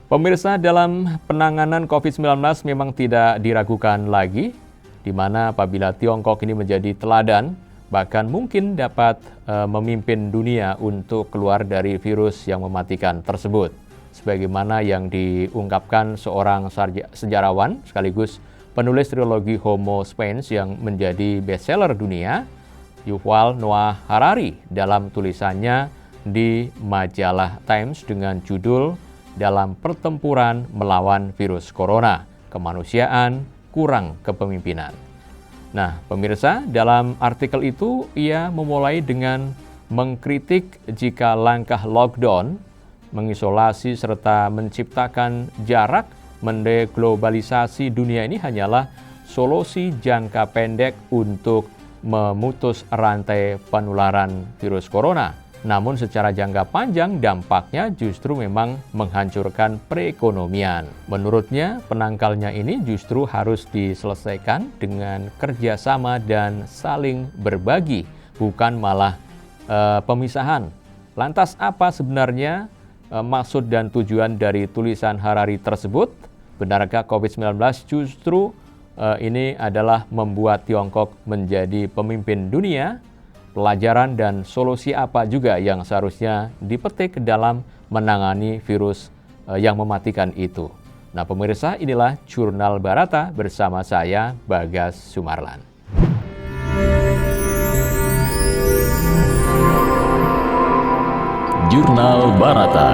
Pemirsa, dalam penanganan COVID-19 memang tidak diragukan lagi, di mana apabila Tiongkok ini menjadi teladan, bahkan mungkin dapat memimpin dunia untuk keluar dari virus yang mematikan tersebut. Sebagaimana yang diungkapkan seorang sejarawan sekaligus penulis trilogi Homo Sapiens yang menjadi bestseller dunia, Yuval Noah Harari, dalam tulisannya di majalah Times dengan judul "Dalam Pertempuran Melawan Virus Corona, Kemanusiaan Kurang Kepemimpinan". Nah, pemirsa, dalam artikel itu ia memulai dengan mengkritik jika langkah lockdown, mengisolasi serta menciptakan jarak, mendeglobalisasi dunia ini hanyalah solusi jangka pendek untuk memutus rantai penularan virus corona. Namun secara jangka panjang dampaknya justru memang menghancurkan perekonomian. Menurutnya, penangkalnya ini justru harus diselesaikan dengan kerjasama dan saling berbagi, bukan malah pemisahan. Lantas apa sebenarnya maksud dan tujuan dari tulisan Harari tersebut? Benarkah COVID-19 justru ini adalah membuat Tiongkok menjadi pemimpin dunia? Pelajaran dan solusi apa juga yang seharusnya dipetik dalam menangani virus yang mematikan itu. Nah, pemirsa, inilah Jurnal Barata bersama saya, Bagas Sumarlan. Jurnal Barata.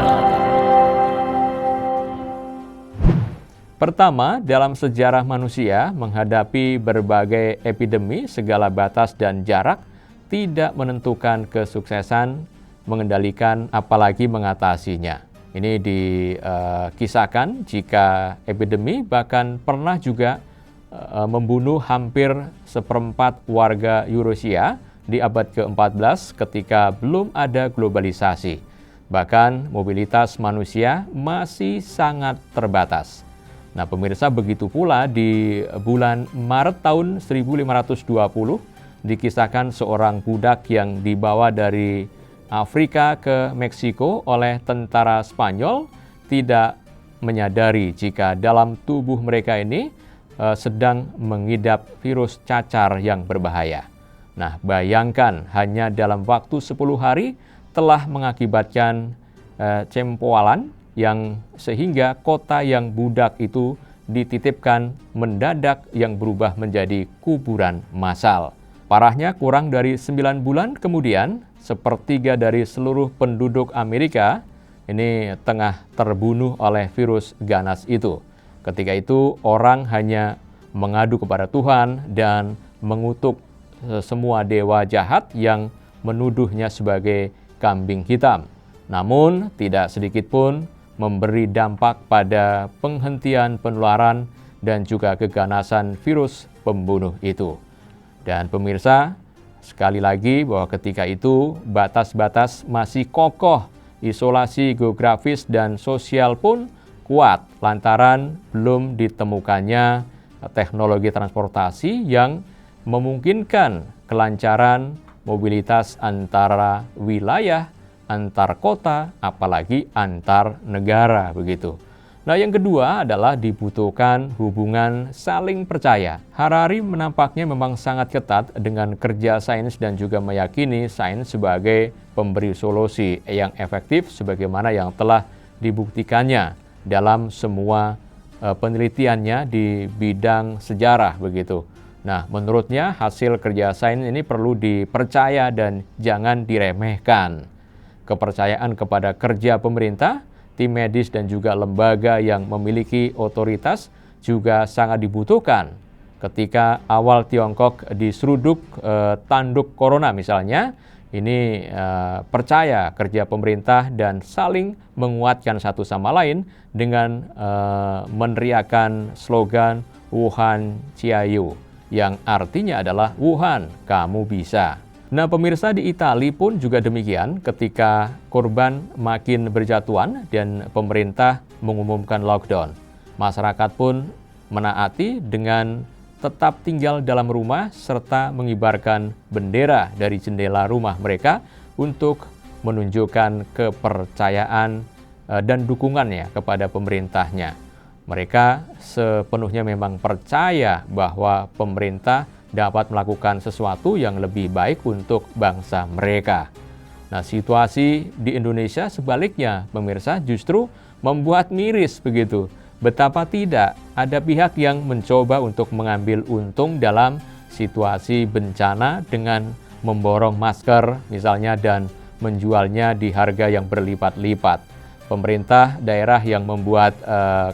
Pertama, dalam sejarah manusia menghadapi berbagai epidemi, segala batas dan jarak tidak menentukan kesuksesan mengendalikan apalagi mengatasinya. Ini dikisahkan jika epidemi bahkan pernah juga membunuh hampir seperempat warga Eurasia di abad ke-14 ketika belum ada globalisasi. Bahkan mobilitas manusia masih sangat terbatas. Nah, pemirsa, begitu pula di bulan Maret tahun 1520 dikisahkan seorang budak yang dibawa dari Afrika ke Meksiko oleh tentara Spanyol tidak menyadari jika dalam tubuh mereka ini sedang mengidap virus cacar yang berbahaya. Nah, bayangkan hanya dalam waktu 10 hari telah mengakibatkan cempoalan yang sehingga kota yang budak itu dititipkan mendadak yang berubah menjadi kuburan massal. Parahnya, kurang dari 9 bulan kemudian, sepertiga dari seluruh penduduk Amerika ini tengah terbunuh oleh virus ganas itu. Ketika itu, orang hanya mengadu kepada Tuhan dan mengutuk semua dewa jahat yang menuduhnya sebagai kambing hitam. Namun, tidak sedikit pun memberi dampak pada penghentian penularan dan juga keganasan virus pembunuh itu. Dan pemirsa, sekali lagi bahwa ketika itu batas-batas masih kokoh, isolasi geografis dan sosial pun kuat lantaran belum ditemukannya teknologi transportasi yang memungkinkan kelancaran mobilitas antara wilayah, antar kota, apalagi antar negara begitu. Nah, yang kedua adalah dibutuhkan hubungan saling percaya. Harari menampaknya memang sangat ketat dengan kerja sains dan juga meyakini sains sebagai pemberi solusi yang efektif sebagaimana yang telah dibuktikannya dalam semua penelitiannya di bidang sejarah begitu. Nah, menurutnya hasil kerja sains ini perlu dipercaya dan jangan diremehkan. Kepercayaan kepada kerja pemerintah, tim medis dan juga lembaga yang memiliki otoritas juga sangat dibutuhkan. Ketika awal Tiongkok diseruduk tanduk corona misalnya, ini percaya kerja pemerintah dan saling menguatkan satu sama lain dengan meneriakan slogan Wuhan Jiayu, yang artinya adalah Wuhan, kamu bisa. Nah, pemirsa, di Italia pun juga demikian ketika korban makin berjatuhan dan pemerintah mengumumkan lockdown. Masyarakat pun menaati dengan tetap tinggal dalam rumah serta mengibarkan bendera dari jendela rumah mereka untuk menunjukkan kepercayaan dan dukungannya kepada pemerintahnya. Mereka sepenuhnya memang percaya bahwa pemerintah dapat melakukan sesuatu yang lebih baik untuk bangsa mereka. Nah, situasi di Indonesia sebaliknya, pemirsa, justru membuat miris begitu. Betapa tidak ada pihak yang mencoba untuk mengambil untung dalam situasi bencana dengan memborong masker misalnya dan menjualnya di harga yang berlipat-lipat. Pemerintah daerah yang membuat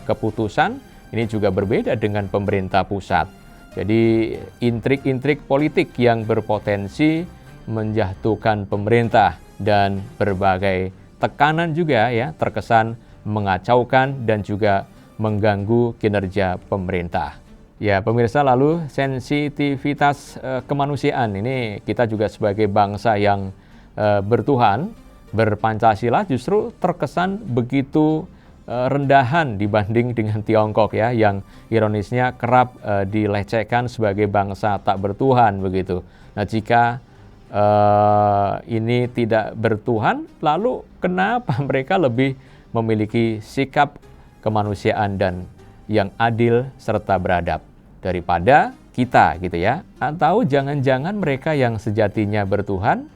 keputusan ini juga berbeda dengan pemerintah pusat. Jadi intrik-intrik politik yang berpotensi menjatuhkan pemerintah dan berbagai tekanan juga ya terkesan mengacaukan dan juga mengganggu kinerja pemerintah. Ya, pemirsa, lalu sensitivitas kemanusiaan ini kita juga sebagai bangsa yang bertuhan, berpancasila justru terkesan begitu rendahan dibanding dengan Tiongkok ya, yang ironisnya kerap dilecehkan sebagai bangsa tak bertuhan begitu. Nah, jika ini tidak bertuhan, lalu kenapa mereka lebih memiliki sikap kemanusiaan dan yang adil serta beradab daripada kita gitu ya? Atau jangan-jangan mereka yang sejatinya bertuhan,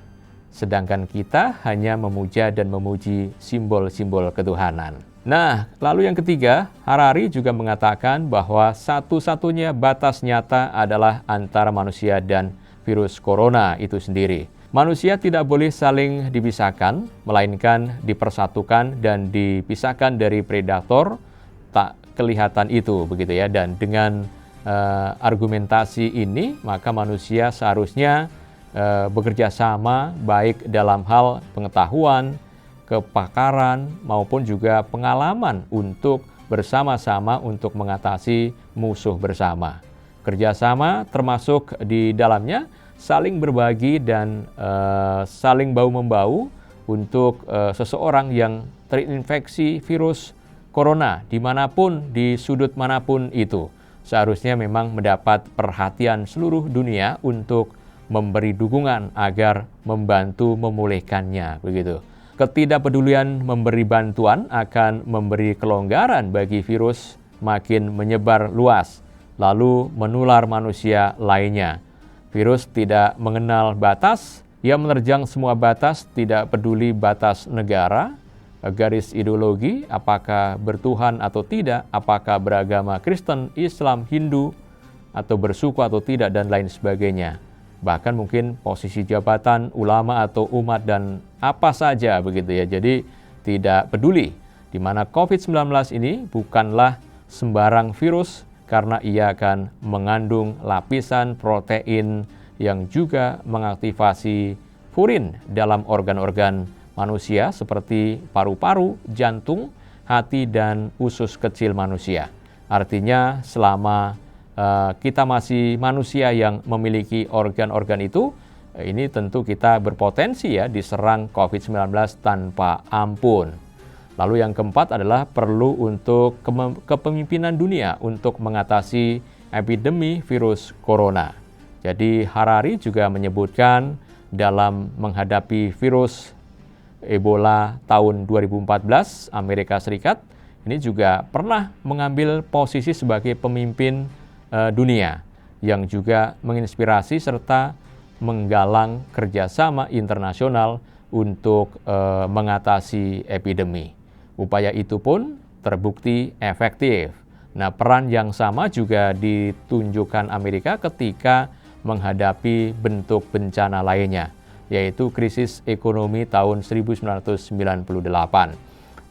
sedangkan kita hanya memuja dan memuji simbol-simbol ketuhanan. Nah, lalu yang ketiga, Harari juga mengatakan bahwa satu-satunya batas nyata adalah antara manusia dan virus corona itu sendiri. Manusia tidak boleh saling dipisahkan, melainkan dipersatukan dan dipisahkan dari predator tak kelihatan itu, begitu ya. Dan dengan argumentasi ini, maka manusia seharusnya bekerja sama baik dalam hal pengetahuan, kepakaran, maupun juga pengalaman untuk bersama-sama untuk mengatasi musuh bersama. Kerjasama termasuk di dalamnya saling berbagi dan saling bahu-membahu untuk seseorang yang terinfeksi virus corona dimanapun, di sudut manapun itu. Seharusnya memang mendapat perhatian seluruh dunia untuk memberi dukungan agar membantu memulihkannya, begitu. Ketidakpedulian memberi bantuan akan memberi kelonggaran bagi virus makin menyebar luas, lalu menular manusia lainnya. Virus tidak mengenal batas, ia menerjang semua batas, tidak peduli batas negara, garis ideologi, apakah bertuhan atau tidak, apakah beragama Kristen, Islam, Hindu, atau bersuku atau tidak, dan lain sebagainya. Bahkan mungkin posisi jabatan, ulama atau umat, dan apa saja begitu ya. Jadi tidak peduli, di mana COVID-19 ini bukanlah sembarang virus karena ia akan mengandung lapisan protein yang juga mengaktifasi furin dalam organ-organ manusia seperti paru-paru, jantung, hati, dan usus kecil manusia. Artinya selama kita masih manusia yang memiliki organ-organ itu, ini tentu kita berpotensi ya diserang COVID-19 tanpa ampun. Lalu yang keempat adalah perlu untuk kepemimpinan dunia untuk mengatasi epidemi virus corona. Jadi Harari juga menyebutkan dalam menghadapi virus Ebola tahun 2014, Amerika Serikat ini juga pernah mengambil posisi sebagai pemimpin dunia yang juga menginspirasi serta menggalang kerjasama internasional untuk mengatasi epidemi. Upaya itu pun terbukti efektif. Nah, peran yang sama juga ditunjukkan Amerika ketika menghadapi bentuk bencana lainnya, yaitu krisis ekonomi tahun 1998.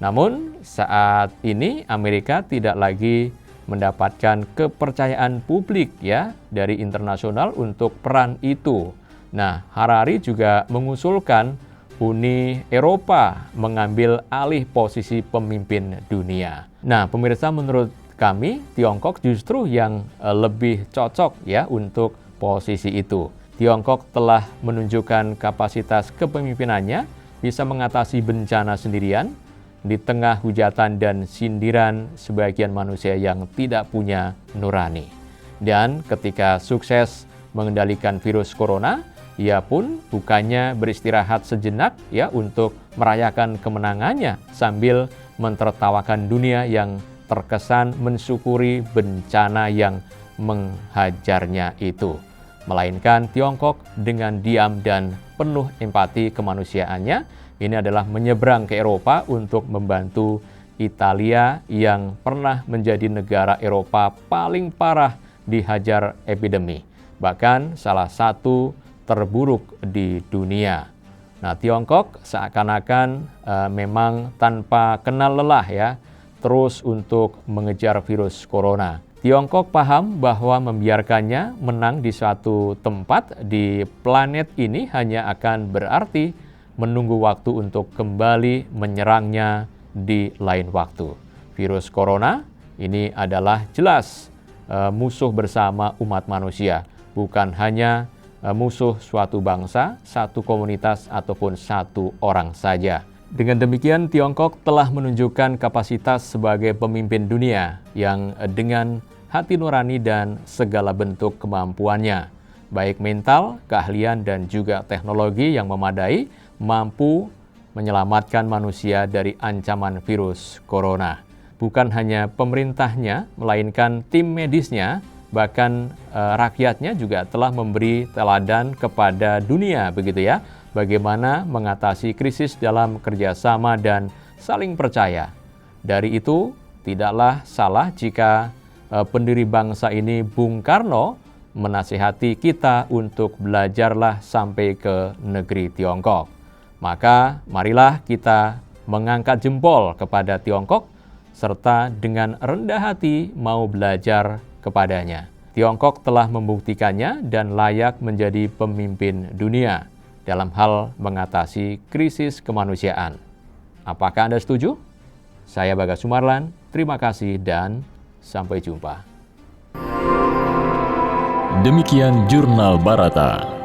Namun, saat ini Amerika tidak lagi mendapatkan kepercayaan publik ya dari internasional untuk peran itu. Nah, Harari juga mengusulkan Uni Eropa mengambil alih posisi pemimpin dunia. Nah, pemirsa, menurut kami Tiongkok justru yang lebih cocok ya untuk posisi itu. Tiongkok telah menunjukkan kapasitas kepemimpinannya bisa mengatasi bencana sendirian di tengah hujatan dan sindiran sebagian manusia yang tidak punya nurani. Dan ketika sukses mengendalikan virus corona, ia pun bukannya beristirahat sejenak ya untuk merayakan kemenangannya sambil mentertawakan dunia yang terkesan mensyukuri bencana yang menghajarnya itu. Melainkan Tiongkok dengan diam dan penuh empati kemanusiaannya, ini adalah menyeberang ke Eropa untuk membantu Italia yang pernah menjadi negara Eropa paling parah dihajar epidemi. Bahkan salah satu terburuk di dunia. Nah, Tiongkok seakan-akan memang tanpa kenal lelah ya, terus untuk mengejar virus corona. Tiongkok paham bahwa membiarkannya menang di suatu tempat di planet ini hanya akan berarti menunggu waktu untuk kembali menyerangnya di lain waktu. Virus corona ini adalah jelas musuh bersama umat manusia, bukan hanya musuh suatu bangsa, satu komunitas, ataupun satu orang saja. Dengan demikian, Tiongkok telah menunjukkan kapasitas sebagai pemimpin dunia yang dengan hati nurani dan segala bentuk kemampuannya, baik mental, keahlian, dan juga teknologi yang memadai, mampu menyelamatkan manusia dari ancaman virus corona. Bukan hanya pemerintahnya, melainkan tim medisnya, bahkan rakyatnya juga telah memberi teladan kepada dunia, begitu ya, bagaimana mengatasi krisis dalam kerjasama dan saling percaya. Dari itu, tidaklah salah jika pendiri bangsa ini, Bung Karno, menasihati kita untuk belajarlah sampai ke negeri Tiongkok. Maka marilah kita mengangkat jempol kepada Tiongkok, serta dengan rendah hati mau belajar kepadanya. Tiongkok telah membuktikannya dan layak menjadi pemimpin dunia dalam hal mengatasi krisis kemanusiaan. Apakah Anda setuju? Saya Bagas Sumarlan, terima kasih dan sampai jumpa. Demikian Jurnal Barata.